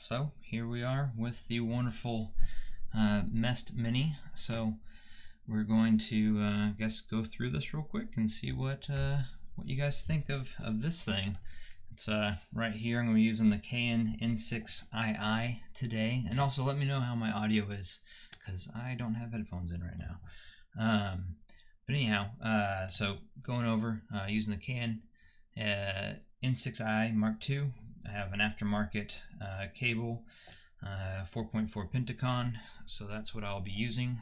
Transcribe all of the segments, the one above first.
So here we are with the wonderful MEST Mini. So we're going to I guess go through this real quick and see what you guys think of this thing. It's right here. I'm going to be using the Cayin N6ii today, and also let me know how my audio is because I don't have headphones in right now. But anyhow, so going over using the Cayin N6ii Mark II. I have an aftermarket cable, 4.4 Pentacon, so that's what I'll be using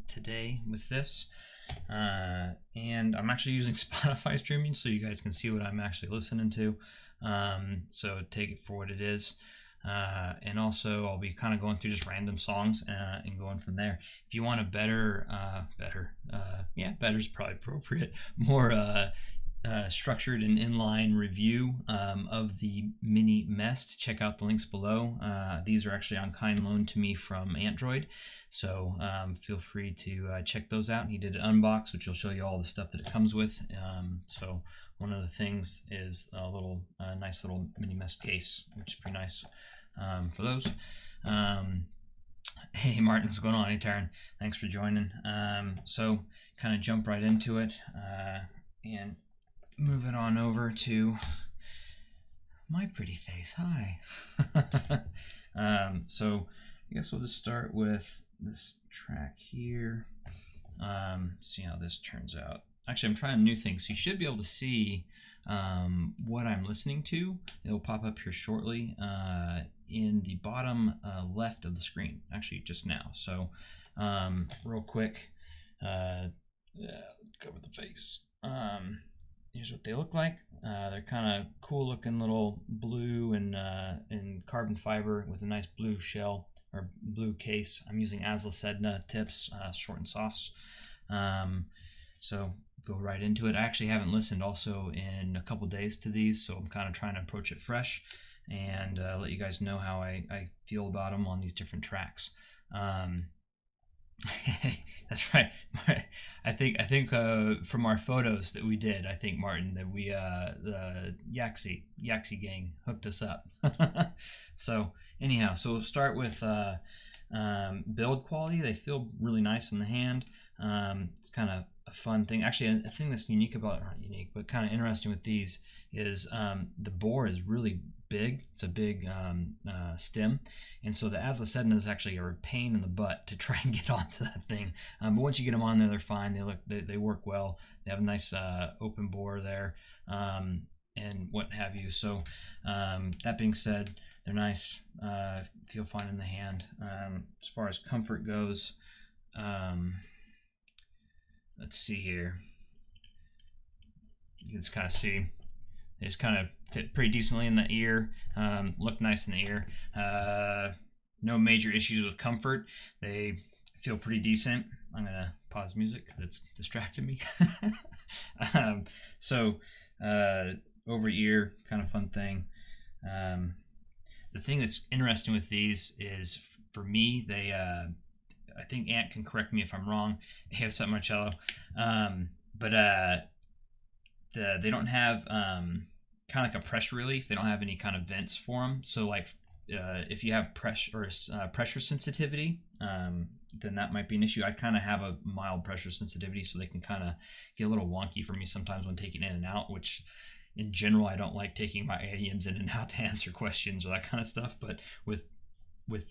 today with this. And I'm actually using Spotify streaming, so you guys can see what I'm actually listening to. So take it for what it is. And also I'll be kind of going through just random songs and going from there. If you want a better is probably appropriate, more structured and inline review of the Mini MEST, check out the links below. These are actually on kind loan to me from Antdroid, so feel free to check those out. He did an unbox, which will show you all the stuff that it comes with. So one of the things is a little nice little Mini MEST case, which is pretty nice for those. Hey Martin, what's going on? Hey Taryn, thanks for joining. So kind of jump right into it and moving on over to my pretty face. Hi. So I guess we'll just start with this track here. See how this turns out. Actually, I'm trying a new thing, so you should be able to see what I'm listening to. It'll pop up here shortly in the bottom left of the screen, actually just now. So real quick, cover the face. Here's what they look like. They're kind of cool looking little blue and carbon fiber with a nice blue shell or blue case. I'm using Azla Sedna tips, short and softs. So go right into it. I actually haven't listened also in a couple days to these, so I'm kind of trying to approach it fresh and let you guys know how I feel about them on these different tracks. That's right. I think from our photos that we did, I think Martin, that we the Yaxi gang hooked us up. So anyhow, so we'll start with build quality. They feel really nice in the hand. It's kind of a fun thing. Actually, a thing that's unique about, not unique, but kind of interesting with these is the bore is really big. It's a big stem, and so the Azla Sedna is actually a pain in the butt to try and get onto that thing. But once you get them on there, they're fine. They work well. They have a nice open bore there, and what have you. So that being said, they're nice. Feel fine in the hand. As far as comfort goes, let's see here. You can just kind of see. They just kind of fit pretty decently in the ear, look nice in the ear. No major issues with comfort. They feel pretty decent. I'm going to pause music because it's distracting me. So over ear, kind of fun thing. The thing that's interesting with these is, for me, they, I think Ant can correct me if I'm wrong. They have something on cello. But they don't have kind of like a pressure relief. They don't have any kind of vents for them. So like if you have pressure sensitivity, then that might be an issue. I kind of have a mild pressure sensitivity, so they can kind of get a little wonky for me sometimes when taking in and out, which in general I don't like taking my IEMs in and out to answer questions or that kind of stuff. But with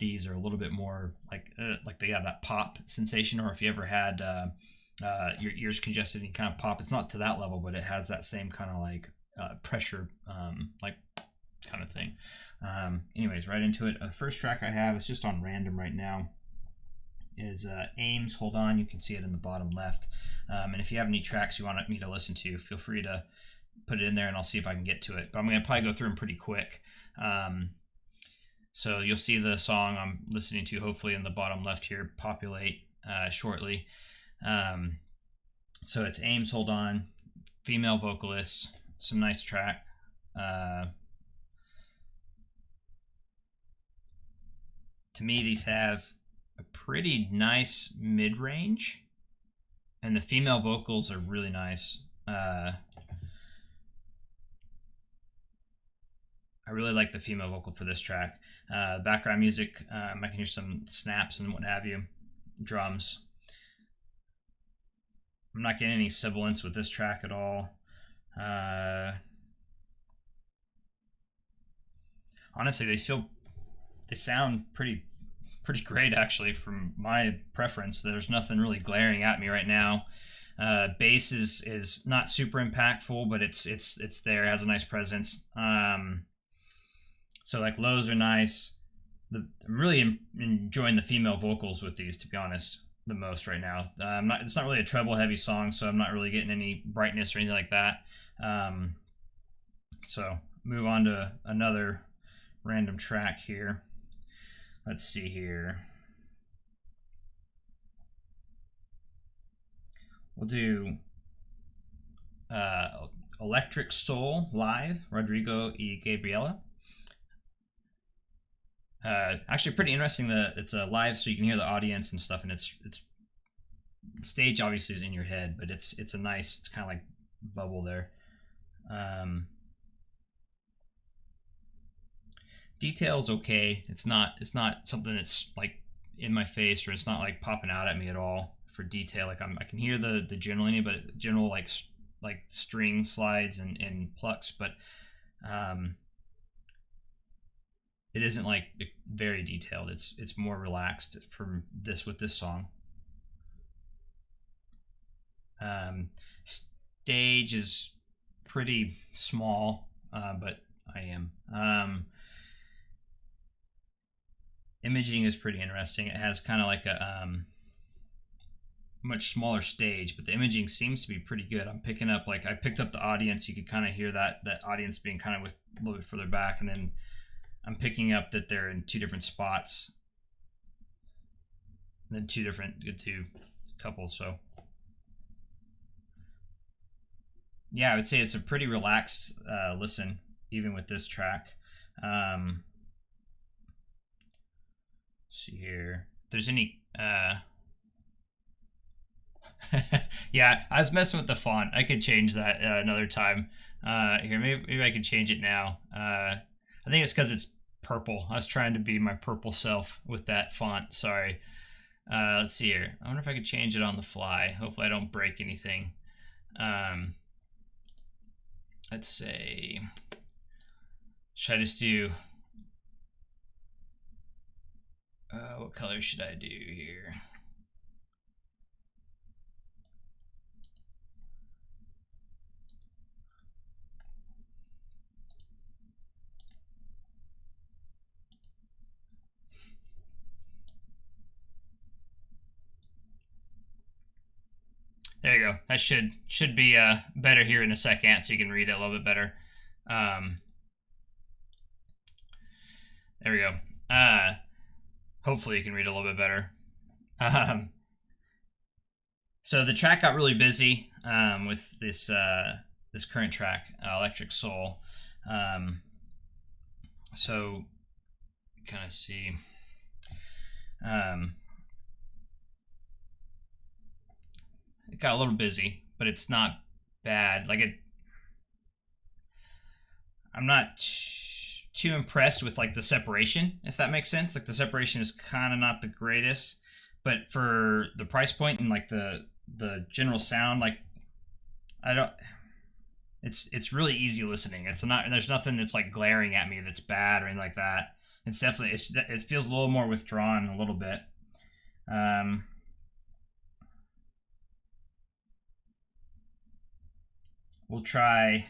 these are a little bit more like they have that pop sensation, or if you ever had your ears congested and kind of pop. It's not to that level, but it has that same kind of like pressure like kind of thing. Anyways, right into it. First track I have is just on random right now is IEMs. Hold on, you can see it in the bottom left. And if you have any tracks you want me to listen to, feel free to put it in there and I'll see if I can get to it. But I'm going to probably go through them pretty quick. So you'll see the song I'm listening to hopefully in the bottom left here populate shortly. So it's IEMs, Hold On, female vocalists, some nice track. To me, these have a pretty nice mid-range, and the female vocals are really nice. I really like the female vocal for this track. Background music, I can hear some snaps and what have you, drums. I'm not getting any sibilance with this track at all. Honestly, they sound pretty great actually from my preference. There's nothing really glaring at me right now. Bass is not super impactful, but it's there. It has a nice presence. So like lows are nice. I'm really enjoying the female vocals with these, to be honest, the most right now. It's not really a treble heavy song, so I'm not really getting any brightness or anything like that. So move on to another random track here. Let's see here. We'll do Electric Soul live, Rodrigo y Gabriela. Actually pretty interesting that it's a live, so you can hear the audience and stuff, and it's the stage obviously is in your head, but it's a nice, it's kind of like bubble there. Detail's okay. It's not something that's like in my face, or it's not like popping out at me at all for detail. Like I can hear the general in it, but general like string slides and plucks, but it isn't like very detailed. It's more relaxed for this with this song. Stage is pretty small, but I am. Imaging is pretty interesting. It has kind of like a much smaller stage, but the imaging seems to be pretty good. I'm picking up, like I picked up the audience. You could kind of hear that audience being kind of with a little bit further back, and then I'm picking up that they're in two different spots, and then two couples. So yeah, I would say it's a pretty relaxed listen, even with this track. See here, if there's any yeah, I was messing with the font. I could change that another time. Here, maybe I could change it now. I think it's because it's purple. I was trying to be my purple self with that font. Sorry. Let's see here. I wonder if I could change it on the fly. Hopefully I don't break anything. Let's say, should I just do, what color should I do here? There you go. That should be better here in a second, so you can read it a little bit better. There we go. Hopefully you can read it a little bit better. So the track got really busy with this this current track, Electric Soul. So kind of see. It got a little busy, but it's not bad. Like I'm not too impressed with like the separation, if that makes sense. Like the separation is kind of not the greatest, but for the price point and like the general sound, like it's really easy listening. There's nothing that's like glaring at me that's bad or anything like that. It's definitely, it feels a little more withdrawn a little bit. We'll try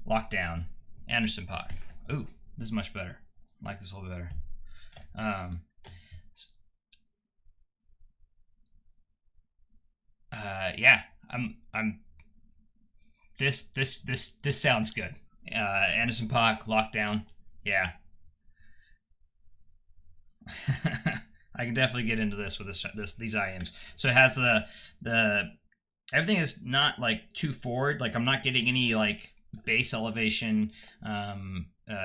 Lockdown, Anderson .Paak. Ooh, this is much better. I like this a little bit better. Yeah, this sounds good. Anderson .Paak, Lockdown, yeah. I can definitely get into this with these IEMs. So it has the everything is not like too forward. Like I'm not getting any like bass elevation,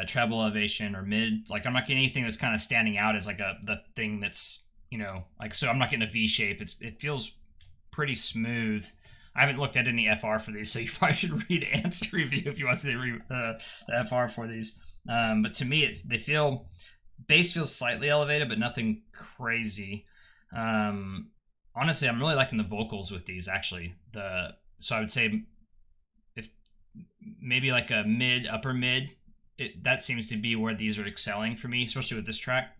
treble elevation, or mid. Like I'm not getting anything that's kind of standing out as like the thing that's, you know, like, so I'm not getting a V shape. It feels pretty smooth I haven't looked at any FR for these, so you probably should read Ant's review if you want to see the FR for these. But to me, bass feels slightly elevated, but nothing crazy. Honestly, I'm really liking the vocals with these, actually. So I would say if maybe like a upper mid, that seems to be where these are excelling for me, especially with this track.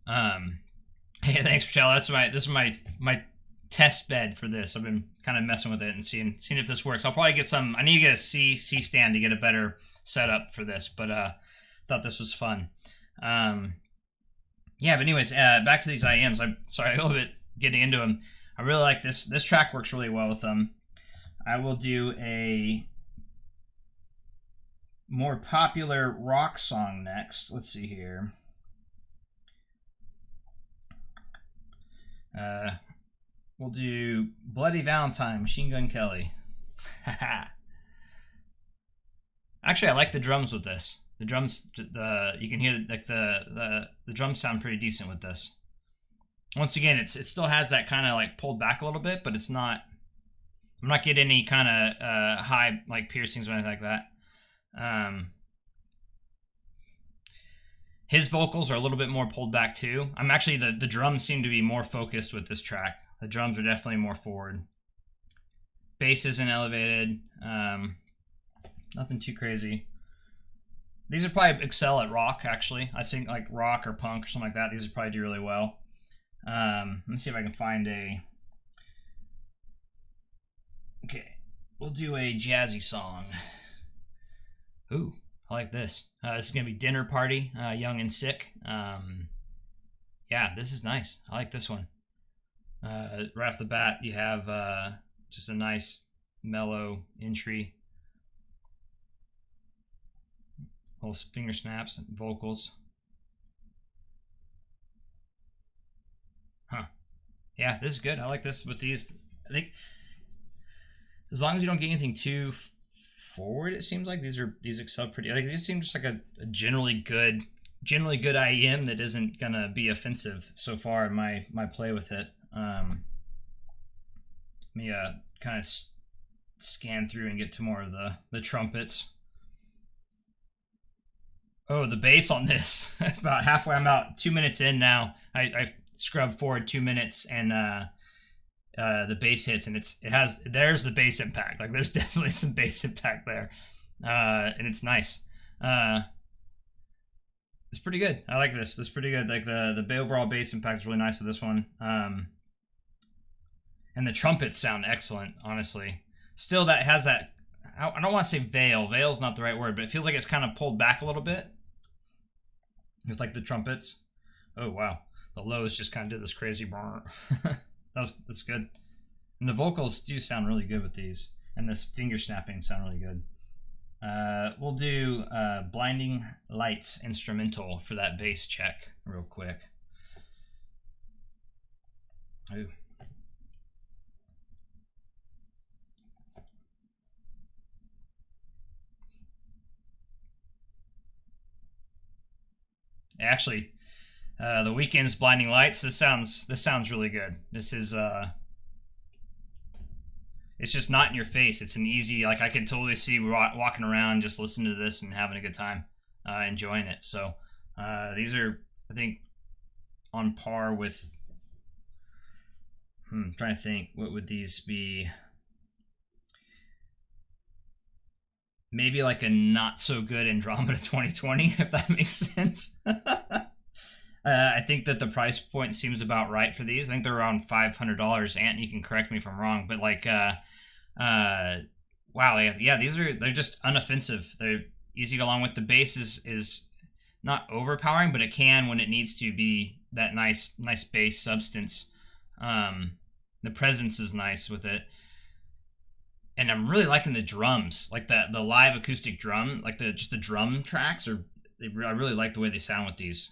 Hey, thanks, Patel. This is my test bed for this. I've been kind of messing with it and seeing if this works. I'll probably get some. I need to get a C stand to get a better setup for this, but thought this was fun. Yeah, but anyways, back to these IEMs. I'm sorry, a little bit getting into them. I really like this. This track works really well with them. I will do a more popular rock song next. Let's see here. We'll do Bloody Valentine, Machine Gun Kelly. Actually, I like the drums with this. The drums, you can hear like the drums sound pretty decent with this. Once again, it still has that kind of like pulled back a little bit, but it's not. I'm not getting any kind of high like piercings or anything like that. His vocals are a little bit more pulled back too. I'm actually the drums seem to be more focused with this track. The drums are definitely more forward. Bass isn't elevated. Nothing too crazy. These would probably excel at rock, actually. I think like rock or punk or something like that. These would probably do really well. Let me see if I can find a... Okay, we'll do a jazzy song. Ooh, I like this. This is going to be Dinner Party, Young and Sick. Yeah, this is nice. I like this one. Right off the bat, you have just a nice mellow entry. Little finger snaps and vocals. Huh. Yeah, this is good. I like this with these. I think as long as you don't get anything too forward, it seems like these excel pretty. I think these seem just like a generally good IEM that isn't gonna be offensive so far in my play with it. Let me kind of scan through and get to more of the trumpets. Oh, the bass on this. About halfway. I'm about 2 minutes in now. I've scrubbed forward 2 minutes and the bass hits, and there's the bass impact. Like there's definitely some bass impact there, and it's nice. It's pretty good. I like this. It's pretty good. Like the overall bass impact is really nice with this one. And the trumpets sound excellent. Honestly, still that has that. I don't want to say veil. Veil's not the right word, but it feels like it's kind of pulled back a little bit. With like the trumpets. Oh wow, the lows just kind of did this crazy. That's good. And the vocals do sound really good with these, and this finger snapping sound really good. We'll do Blinding Lights instrumental for that bass check real quick. Ooh. Actually, The Weeknd's Blinding Lights. This sounds really good. This is it's just not in your face. It's an easy, like I could totally see walking around just listening to this and having a good time, enjoying it. So these are, I think, on par with. I'm trying to think, what would these be? Maybe like a not so good Andromeda 2020, if that makes sense. I think that the price point seems about right for these. I think they're around $500. Ant, you can correct me if I'm wrong, but like, wow, yeah, they're just unoffensive. They're easy to along with. The bass is not overpowering, but it can when it needs to be that nice bass substance. The presence is nice with it. And I'm really liking the drums, like the live acoustic drum, like the drum tracks I really like the way they sound with these.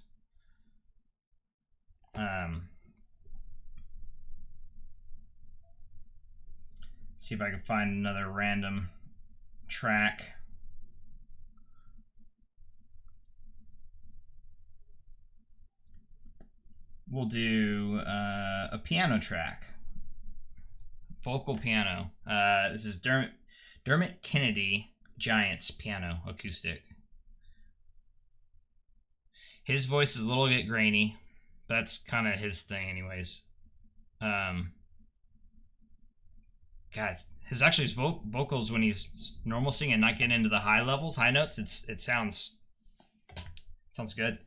See if I can find another random track. we'll do a piano track. Vocal piano. This is Dermot Kennedy Giants piano acoustic. His voice is a little bit grainy. That's kind of his thing anyways. God, his vocals when he's normal singing and not getting into the high levels, high notes, it sounds good.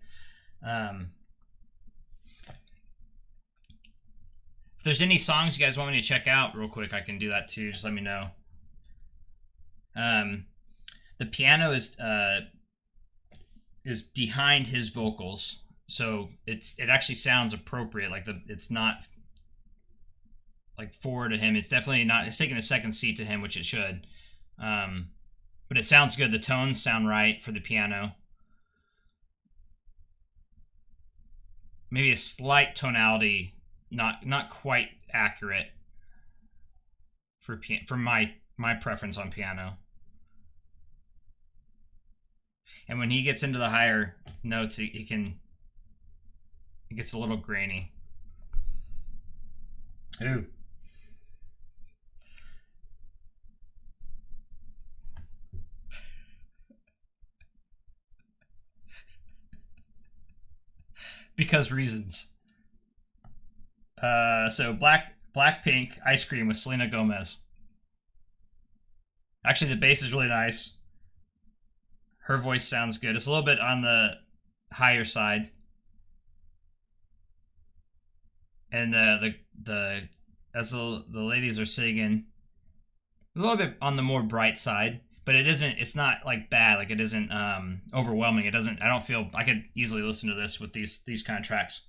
If there's any songs you guys want me to check out real quick, I can do that too. Just let me know. The piano is behind his vocals, so it actually sounds appropriate. Like it's not like forward to him. It's definitely not. It's taking a second seat to him, which it should. But it sounds good. The tones sound right for the piano. Maybe a slight tonality, not quite accurate for my preference on piano. And when he gets into the higher notes, it gets a little grainy. Ooh. Because reasons. So Blackpink Ice Cream with Selena Gomez. Actually, the bass is really nice. Her voice sounds good. It's a little bit on the higher side. And as the ladies are singing, a little bit on the more bright side, but it's not like bad, like it isn't overwhelming. I don't feel I could easily listen to this with these kind of tracks.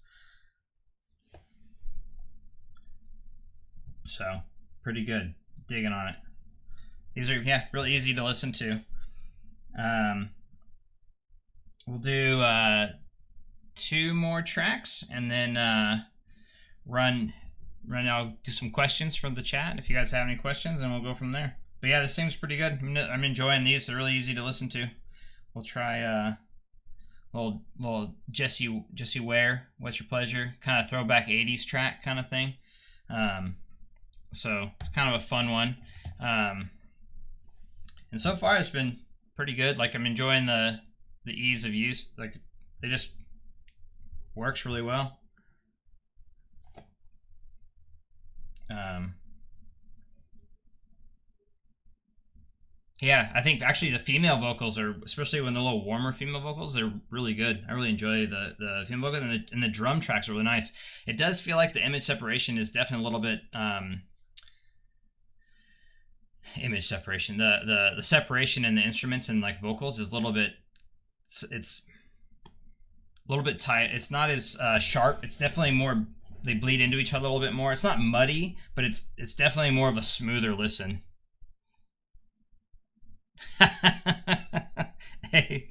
So, pretty good. Digging on it. These are, really easy to listen to. We'll do 2 more tracks and then I'll do some questions from the chat if you guys have any questions, and we'll go from there. But yeah, this seems pretty good. I'm enjoying these. They're really easy to listen to. We'll try little Jessie Ware, What's Your Pleasure, kind of throwback 80s track kind of thing. So it's kind of a fun one. And so far it's been pretty good. Like, I'm enjoying the ease of use. Like, it just works really well. Yeah, I think actually the female vocals are, especially when they're a little warmer female vocals, they're really good. I really enjoy the female vocals, and the drum tracks are really nice. It does feel like the image separation is definitely a little bit image separation. The separation in the instruments and like vocals is a little bit, it's a little bit tight. It's not as sharp. It's definitely more, they bleed into each other a little bit more. It's not muddy, but it's definitely more of a smoother listen. Hey,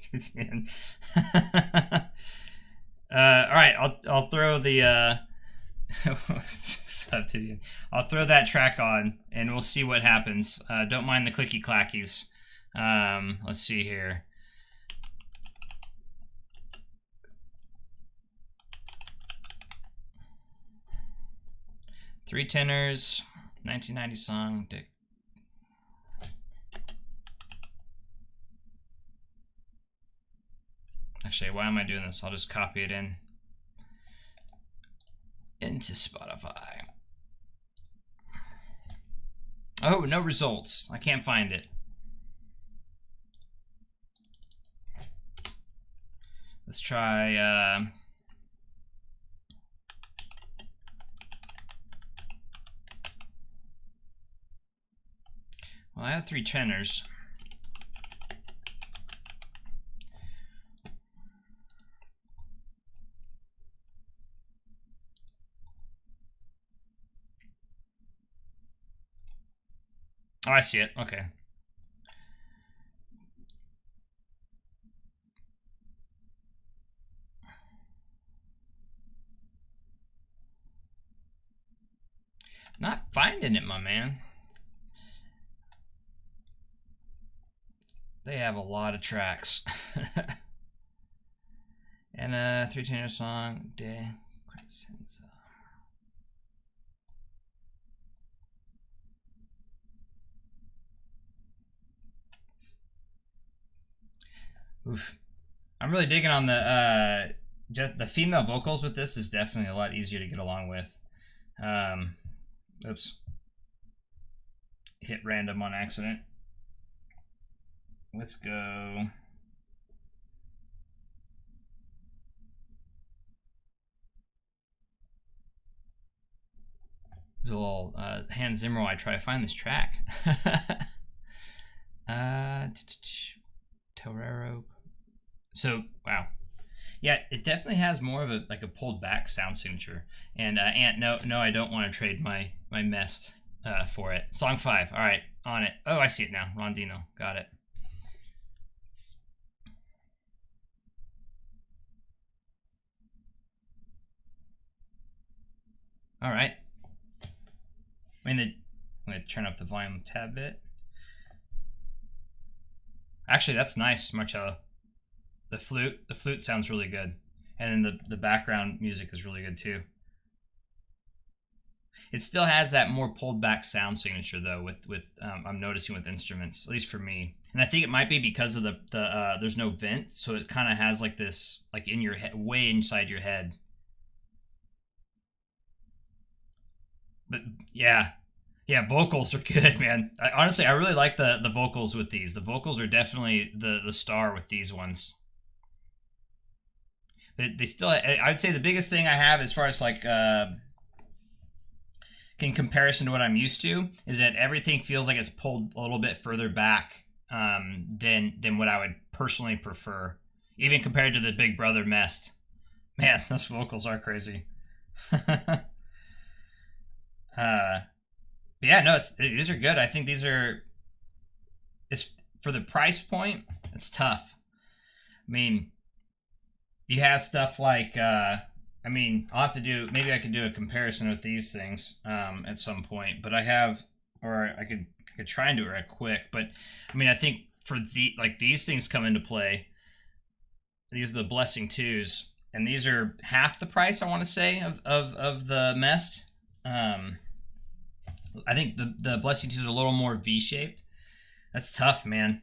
all right, I'll throw the I'll throw that track on and we'll see what happens. Don't mind the clicky clackies. Let's see here. Three Tenors, 1990 song. Actually, why am I doing this? I'll just copy it into Spotify. Oh, no results. I can't find it. Let's try well, I have 3 tenors. Oh, I see it. Okay. Not finding it, my man. They have a lot of tracks. And a 3 tenor song. Since, oof. I'm really digging on the just the female vocals with this is definitely a lot easier to get along with. Oops. Hit random on accident. Let's go. There's a little Hans Zimmer while I try to find this track. Torero. So, wow. Yeah, it definitely has more of a pulled back sound signature. And Ant, no, I don't want to trade my MEST for it. Song 5. All right, on it. Oh, I see it now. Rondino. Got it. All right. I'm going to turn up the volume a tad bit. Actually, that's nice, Marcello. The flute sounds really good. And then the background music is really good too. It still has that more pulled back sound signature though with I'm noticing with instruments, at least for me. And I think it might be because of the there's no vent, so it kind of has like this like in your head, way inside your head. But yeah, vocals are good, man. Honestly, I really like the vocals with these. The vocals are definitely the star with these ones. They still, I'd say the biggest thing I have as far as like in comparison to what I'm used to is that everything feels like it's pulled a little bit further back than what I would personally prefer, even compared to the Big Brother MEST. Man, those vocals are crazy. Yeah, no, these are good. I think these are, it's for the price point. It's tough. I mean, you have stuff like, I mean, I'll have to do, maybe I could do a comparison with these things at some point. But I have, or I could try and do it right quick. But I mean, I think for these things come into play. These are the Blessing 2s, and these are half the price, I want to say, of the MEST. I think the Blessing 2s are a little more V-shaped. That's tough, man.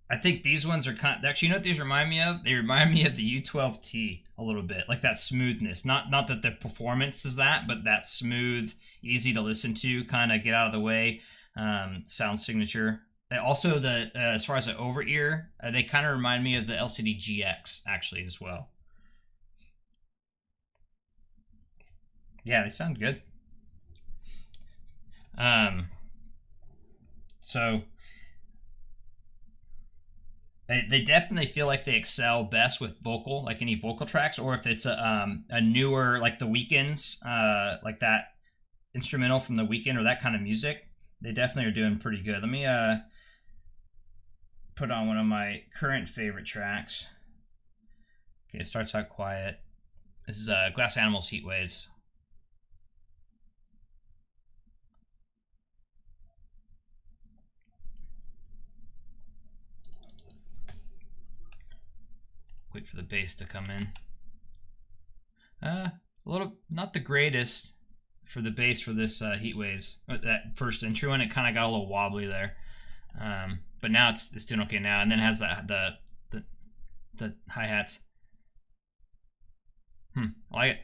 I think these ones are actually, you know what these remind me of? They remind me of the U12T a little bit, like that smoothness. Not that the performance is that, but that smooth, easy to listen to, kind of get out of the way sound signature. Also, as far as the over ear, they kind of remind me of the LCD GX actually as well. Yeah, they sound good. So they definitely feel like they excel best with vocal, like any vocal tracks, or if it's a newer, like the Weekends, like that instrumental from the Weekend or that kind of music. They definitely are doing pretty good. Let me put on one of my current favorite tracks. Okay, it starts out quiet. This is Glass Animals Heat Waves. Wait for the bass to come in. A little, not the greatest for the bass for this Heat Waves. That first intro one, it kind of got a little wobbly there. But now it's doing okay now, and then it has the hi-hats. I like it.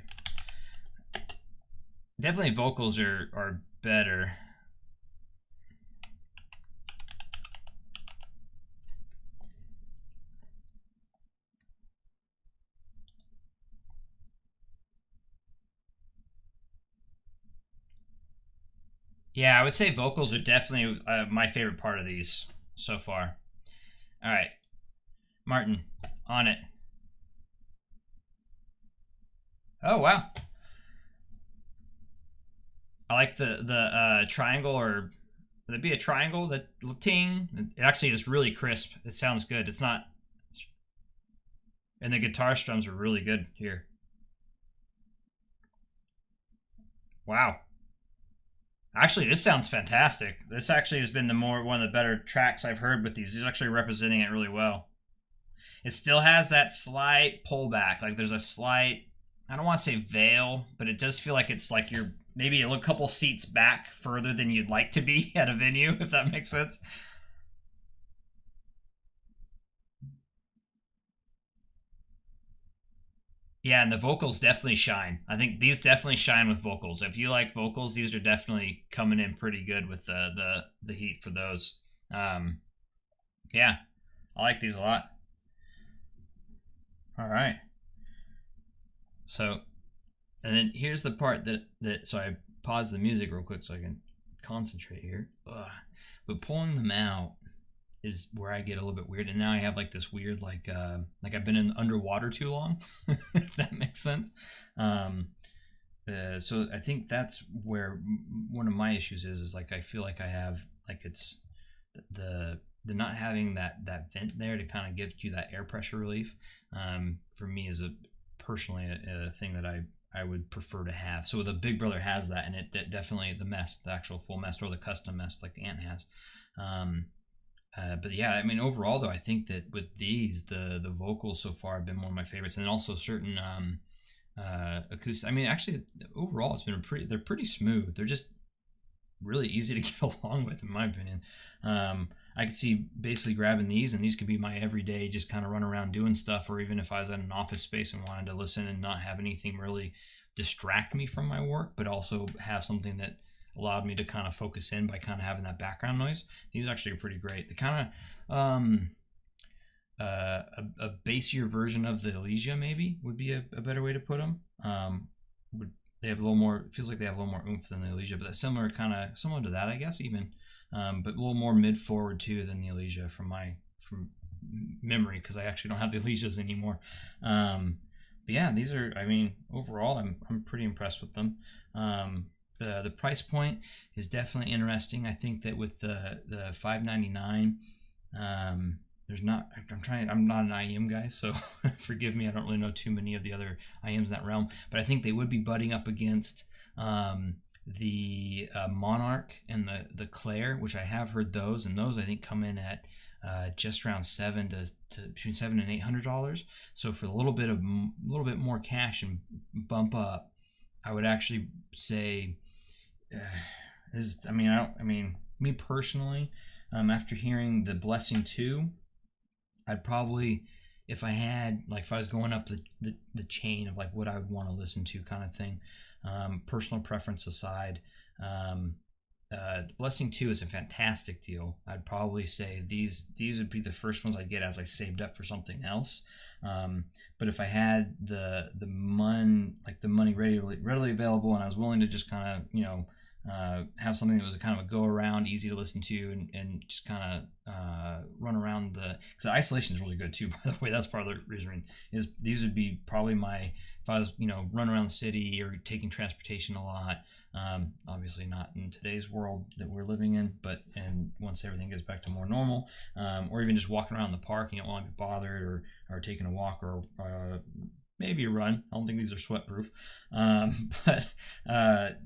Definitely vocals are better. Yeah, I would say vocals are definitely my favorite part of these so far. All right, Martin, on it. Oh, wow. I like the triangle, or would it be a triangle? That ting. It actually is really crisp. It sounds good. It's not, and the guitar strums are really good here. Wow. Actually, this sounds fantastic. This actually has been one of the better tracks I've heard with these. He's actually representing it really well. It still has that slight pullback. Like there's a slight I don't want to say veil, but it does feel like it's like you're maybe a couple seats back further than you'd like to be at a venue, if that makes sense. Yeah, and the vocals definitely shine. I think these definitely shine with vocals. If you like vocals, these are definitely coming in pretty good with the heat for those. Um, yeah, I like these a lot. All right. So, and then here's the part that so I pause the music real quick so I can concentrate here. Ugh. But pulling them out is where I get a little bit weird, and now I have like this weird like I've been in underwater too long. If that makes sense. Um, so I think that's where one of my issues is like I feel like I have like it's the not having that vent there to kind of give you that air pressure relief. For me is a personally a thing that I would prefer to have. So the Big Brother has that, and it definitely the MEST, the actual full MEST or the custom MEST like Ant has. Um, but yeah, I mean, overall though, I think that with these, the vocals so far have been one of my favorites, and also certain acoustic. I mean, actually, overall, it's been they're pretty smooth. They're just really easy to get along with, in my opinion. I could see basically grabbing these, and these could be my everyday, just kind of run around doing stuff, or even if I was in an office space and wanted to listen and not have anything really distract me from my work, but also have something that allowed me to kind of focus in by kind of having that background noise. These actually are pretty great. They kind of a bassier version of the Elysia maybe would be a better way to put them. Would they have a little more? It feels like they have a little more oomph than the Elysia, but that's similar to that, I guess, even. But a little more mid forward too than the Elysia from memory, because I actually don't have the Elysias anymore. But yeah, these are. I mean, overall, I'm pretty impressed with them. The price point is definitely interesting. I think that with the $599, there's not. I'm not an IEM guy, so forgive me. I don't really know too many of the other IEMs in that realm, but I think they would be butting up against the Monarch and the Claire, which I have heard those, and those I think come in at just around to between $700 and $800. So for a little bit more cash and bump up, I would actually say I mean, me personally, after hearing the Blessing 2, I'd probably, if I was going up the chain of like what I would want to listen to kind of thing, personal preference aside, Blessing 2 is a fantastic deal. I'd probably say these would be the first ones I'd get as I saved up for something else. But if I had the money readily available, and I was willing to just kind of have something that was kind of a go around, easy to listen to, and just kind of run around because the isolation is really good too. By the way, that's part of the reason is these would be probably if I was run around the city or taking transportation a lot. Obviously not in today's world that we're living in, and once everything gets back to more normal, or even just walking around the park and you don't want to be bothered, or taking a walk, or maybe a run. I don't think these are sweat proof, but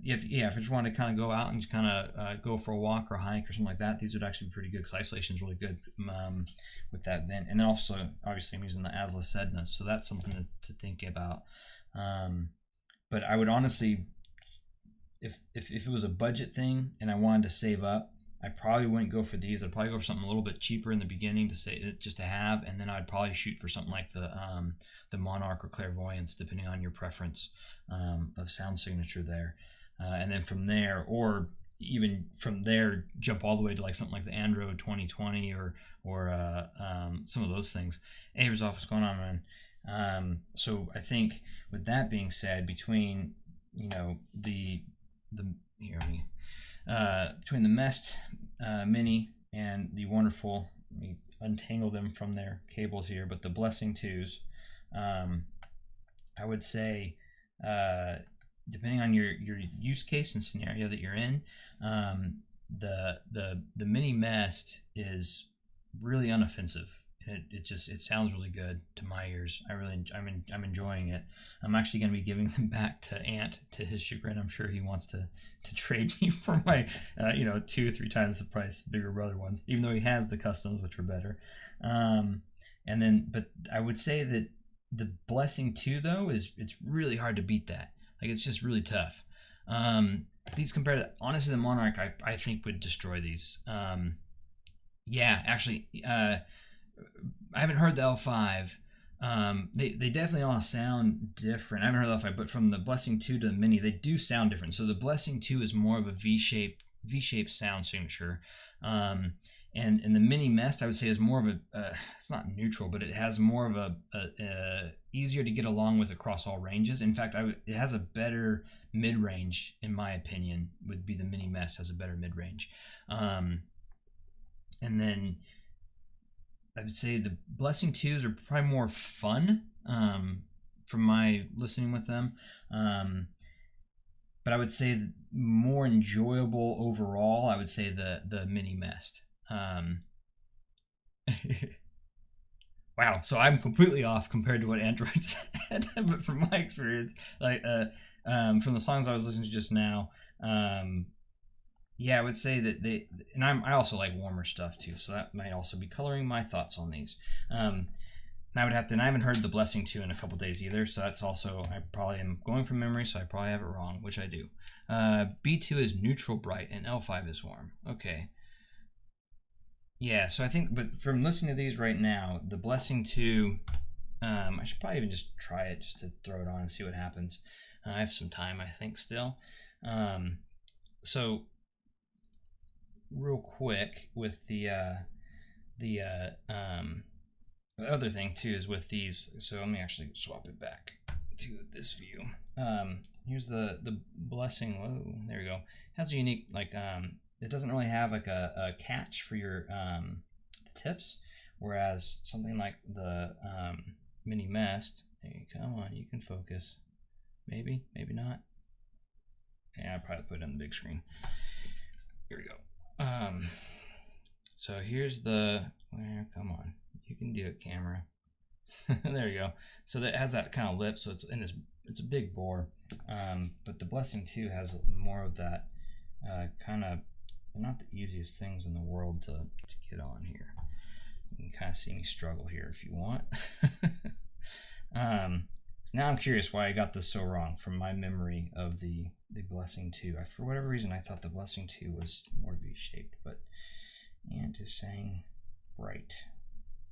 if you just want to kind of go out and just kind of go for a walk or a hike or something like that, these would actually be pretty good because isolation is really good with that vent. And then also, obviously, I'm using the Azla Sedna, so that's something to think about. But I would honestly, if it was a budget thing and I wanted to save up, I probably wouldn't go for these. I'd probably go for something a little bit cheaper in the beginning just to have, and then I'd probably shoot for something like the Monarch or Clairvoyance, depending on your preference of sound signature there. And then from there, or even from there, jump all the way to like something like the Antdroid 2020 or some of those things. Hey, Rizal, what's going on, man? So I think with that being said, between between the MEST Mini and the wonderful, let me untangle them from their cables here, but the Blessing 2s, I would say, depending on your use case and scenario that you're in, the Mini MEST is really unoffensive. It sounds really good to my ears. I'm enjoying it. I'm actually going to be giving them back to Ant, to his chagrin. I'm sure he wants to trade me for my 2 or 3 times the price bigger brother ones, even though he has the customs, which are better. But I would say that The Blessing 2 though it's really hard to beat that. Like it's just really tough. These compared to honestly the Monarch, I think would destroy these. Yeah, actually, I haven't heard the L5. They definitely all sound different. I haven't heard the L5, but from the Blessing 2 to the Mini, they do sound different. So the Blessing 2 is more of a V-shaped sound signature. And the Mini MEST, I would say, is more of a, it's not neutral, but it has more of a easier to get along with across all ranges. In fact, it has a better mid-range, in my opinion, would be the Mini MEST has a better mid-range. And then I would say the Blessing 2s are probably more fun from my listening with them. But I would say more enjoyable overall, I would say the Mini MEST. Wow, so I'm completely off compared to what Antdroid said, but from my experience, like from the songs I was listening to just now, yeah, I would say that I also like warmer stuff too, so that might also be coloring my thoughts on these. And I haven't heard the Blessing 2 in a couple days either, so that's also, I probably am going from memory, so I probably have it wrong, which I do. B2 is neutral bright and L5 is warm. Okay. Yeah, so I think, but from listening to these right now, the Blessing 2, I should probably even just try it just to throw it on and see what happens. I have some time, I think, still. So real quick with the other thing too is with these, so let me actually swap it back to this view. Here's the Blessing. Whoa, there we go. It has a unique, like, it doesn't really have like a catch for your the tips, whereas something like the Mini MEST, hey, come on, you can focus, maybe not. Yeah, I'll probably put it on the big screen. Here we go. So here's the, come on, you can do it, camera. There you go. So that has that kind of lip, so it's a big bore, but the Blessing 2 has more of that kind of, they're not the easiest things in the world to get on here. You can kind of see me struggle here if you want. So now I'm curious why I got this so wrong from my memory of the Blessing 2. For whatever reason, I thought the Blessing 2 was more V-shaped, but Ant is saying bright.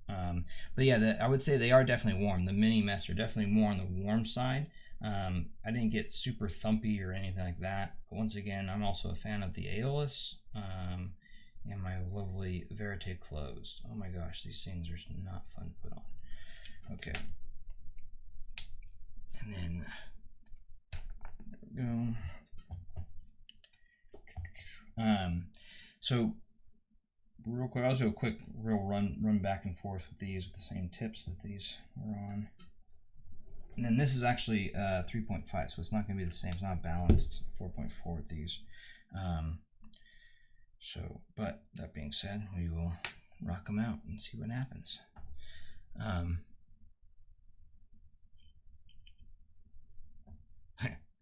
But yeah, I would say they are definitely warm. The Mini MEST are definitely more on the warm side. I didn't get super thumpy or anything like that. But once again, I'm also a fan of the Aeolus and my lovely Verite closed. Oh my gosh, these things are not fun to put on. Okay. And then there we go. So real quick, I'll just do a quick real run back and forth with these with the same tips that these were on. And then this is actually 3.5, so it's not going to be the same. It's not balanced 4.4 with these. So, but that being said, we will rock them out and see what happens.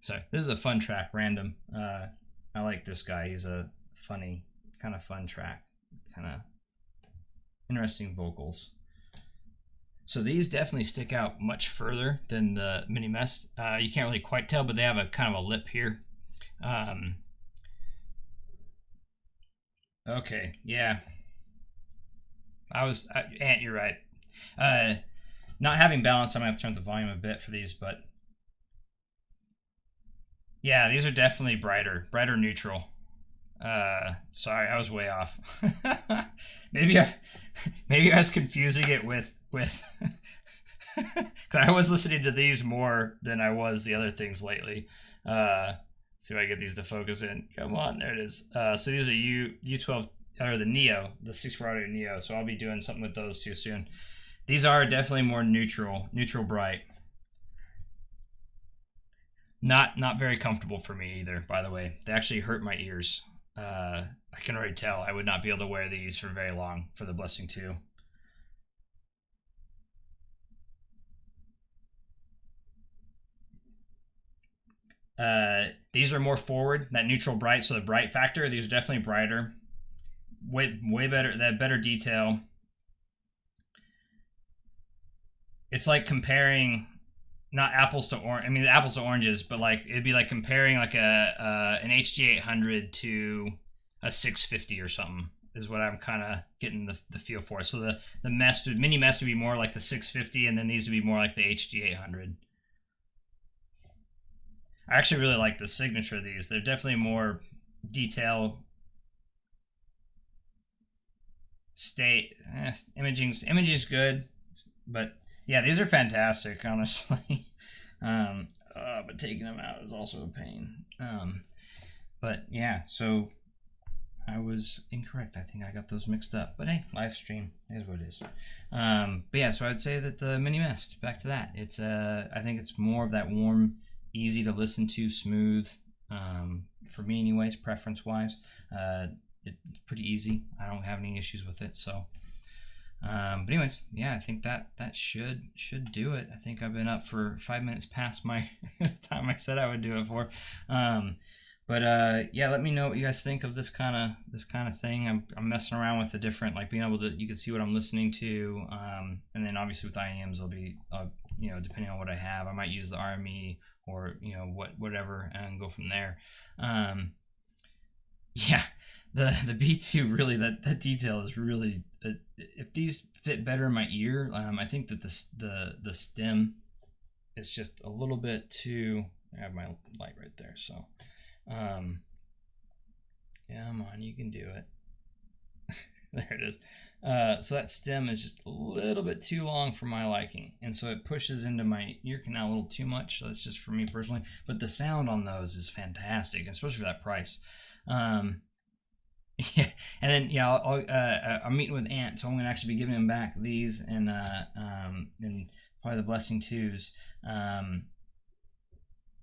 So this is a fun track, random. I like this guy. He's a funny, kind of fun track, kind of interesting vocals. So these definitely stick out much further than the Mini MEST. You can't really quite tell, but they have a kind of a lip here. Okay, yeah. Ant, you're right. Not having balance, I'm gonna have to turn up the volume a bit for these, but yeah, these are definitely brighter neutral. Sorry, I was way off. maybe I was confusing it with because I was listening to these more than I was the other things lately. See if I get these to focus in. Come on, there it is. So these are U12 or the Neo, the 64 Audio Neo. So I'll be doing something with those too soon. These are definitely more neutral bright. Not very comfortable for me either, by the way. They actually hurt my ears. I can already tell I would not be able to wear these for very long for the Blessing 2. These are more forward, that neutral bright, so the bright factor, these are definitely brighter. Way better, that better detail. it's like comparing not apples to orange. I mean, apples to oranges, but like it'd be like comparing like an HD800 to a 650 or something. Is what I'm kind of getting the feel for. So the mini MEST would be more like the 650, and then these would be more like the HD800. I actually really like the signature of these. They're definitely more detail. Imaging's good, but yeah, these are fantastic, honestly. But taking them out is also a pain. But yeah, so I was incorrect. I think I got those mixed up. But hey, live stream is what it is. But yeah, so I'd say that the Mini MEST, back to that. It's I think it's more of that warm, easy to listen to, smooth. For me, anyways, preference-wise, it's pretty easy. I don't have any issues with it. So, but anyways, yeah, I think that should do it. I think I've been up for 5 minutes past my time I said I would do it for. But yeah, let me know what you guys think of this kind of thing. I'm messing around with the different, like being able to, you can see what I'm listening to, and then obviously with IEMs, I'll be, you know, depending on what I have, I might use the RME or, you know, whatever, and go from there. Yeah, the B2 really, that detail is really, if these fit better in my ear, I think that the stem is just a little bit too. I have my light right there, so. Come on, you can do it. There it is. So that stem is just a little bit too long for my liking, and so it pushes into my ear canal a little too much. So that's just for me personally, but the sound on those is fantastic, especially for that price. Yeah, and then yeah, I'm meeting with Ant, so I'm gonna actually be giving him back these and probably the Blessing 2s.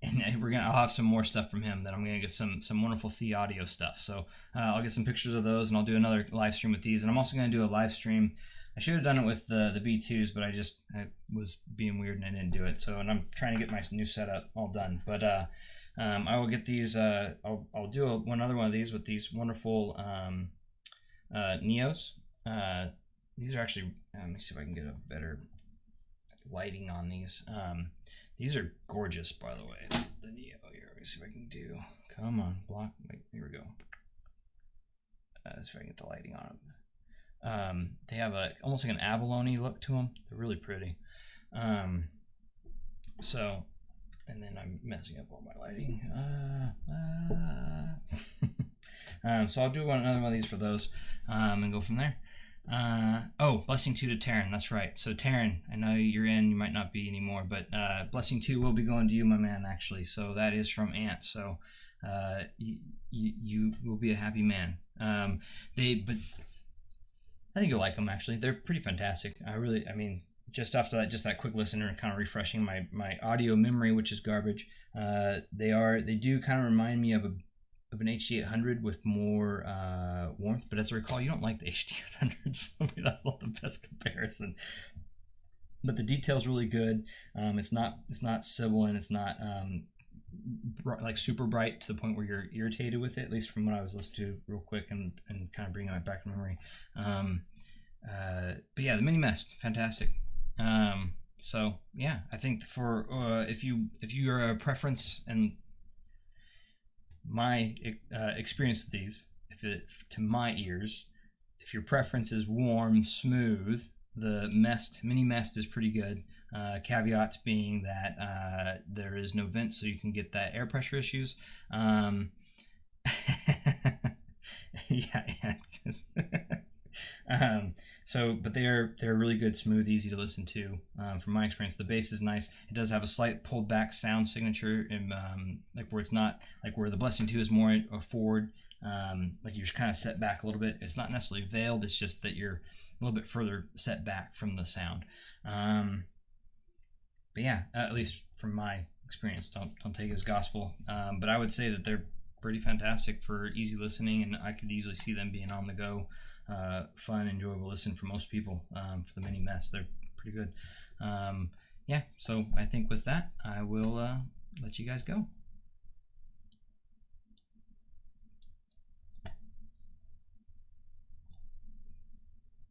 And I'll have some more stuff from him that I'm gonna get some wonderful The Audio stuff. So I'll get some pictures of those, and I'll do another live stream with these. And I'm also gonna do a live stream. I should have done it with the B2s, but I was being weird and I didn't do it. So, and I'm trying to get my new setup all done. But I will get these. I'll do another one of these with these wonderful Neos. These are actually. Let me see if I can get a better lighting on these. These are gorgeous, by the way. The Neo here. Let me see if I can do. Come on, block. Wait, here we go. Let's see if I can get the lighting on them. They have almost like an abalone look to them. They're really pretty. So, and then I'm messing up all my lighting. So I'll do another one of these for those, and go from there. Blessing 2 to Taryn, that's right. So Taryn, I know you're in, you might not be anymore, but Blessing 2 will be going to you, my man, actually. So that is from Ant. So you will be a happy man. But I think you'll like them, actually. They're pretty fantastic. I mean, just after that, just that quick listen and kind of refreshing my audio memory, which is garbage. They do kind of remind me of an HD800 with more warmth, but as I recall, you don't like the HD800, so maybe that's not the best comparison. But the detail's really good. It's not sibilant. It's not like super bright to the point where you're irritated with it. At least from what I was listening to real quick and kind of bringing it back to memory. But yeah, the Mini MEST, fantastic. So yeah, I think for if you're a preference and my experience with these, to my ears, if your preference is warm, smooth, the Mini MEST is pretty good. Caveats being that there is no vent, so you can get that air pressure issues. Yeah. But they're really good, smooth, easy to listen to. From my experience, the bass is nice. It does have a slight pulled back sound signature, and like where it's not like where the Blessing 2 is more forward. Like you're kind of set back a little bit. It's not necessarily veiled. It's just that you're a little bit further set back from the sound. But yeah, at least from my experience, don't take it as gospel. But I would say that they're pretty fantastic for easy listening, and I could easily see them being on the go. Fun, enjoyable listen for most people. For the Mini MEST, they're pretty good. Yeah, so I think with that, I will let you guys go.